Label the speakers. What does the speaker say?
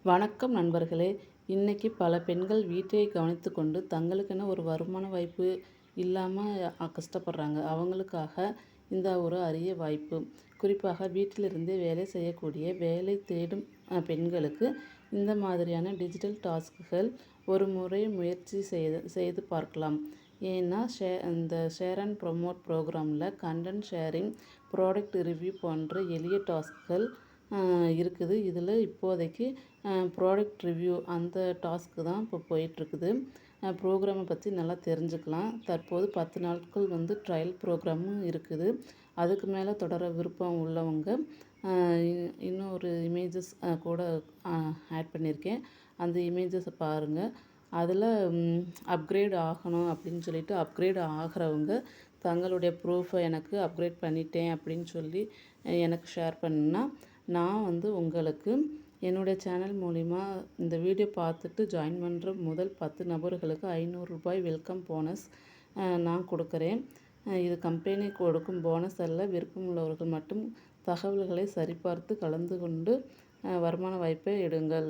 Speaker 1: வணக்கம் நண்பர்களே. இன்னைக்கு பல பெண்கள் வீட்டை கவனித்து கொண்டு தங்களுக்கென ஒரு வருமான வாய்ப்பு இல்லாமல் கஷ்டப்படுறாங்க. அவங்களுக்காக இந்த ஒரு அரிய வாய்ப்பு. குறிப்பாக வீட்டிலிருந்தே வேலை செய்யக்கூடிய வேலை தேடும் பெண்களுக்கு இந்த மாதிரியான டிஜிட்டல் டாஸ்க்குகள் ஒரு முறை முயற்சி செய்து பார்க்கலாம். ஏன்னா இந்த ஷேர் அண்ட் ப்ரொமோட் ப்ரோக்ராமில் கண்டென்ட் ஷேரிங், ப்ராடக்ட் ரிவ்யூ போன்ற எளிய டாஸ்க்குகள் இருக்குது. இதில் இப்போதைக்கு ப்ராடக்ட் ரிவ்யூ அந்த டாஸ்க்கு தான் இப்போ போயிட்டுருக்குது. ப்ரோக்ராமை பற்றி நல்லா தெரிஞ்சுக்கலாம். தற்போது 10 நாட்கள் ட்ரையல் ப்ரோக்ராமும் இருக்குது. அதுக்கு மேலே தொடர விருப்பம் உள்ளவங்க இன்னொரு இமேஜஸ் கூட ஆட் பண்ணியிருக்கேன். அந்த இமேஜஸை பாருங்கள். அதில் அப்கிரேட் ஆகணும் அப்படின்னு சொல்லிட்டு அப்கிரேட் ஆகிறவங்க தங்களுடைய ப்ரூஃபை எனக்கு அப்கிரேட் பண்ணிட்டேன் அப்படின்னு சொல்லி எனக்கு ஷேர் பண்ணுன்னா, நான் உங்களுக்கு என்னுடைய சேனல் மூலிமா இந்த வீடியோ பார்த்துட்டு ஜாயின் பண்ணுற முதல் 10 நபர்களுக்கு ரூ. 500 வெல்கம் போனஸ் நான் கொடுக்குறேன். இது கம்பெனி கொடுக்கும் போனஸ் அல்ல. விருப்பமுள்ளவர்கள் மட்டும் தகவல்களை சரிபார்த்து கலந்து கொண்டு வருமான வாய்ப்பை எடுங்கள்.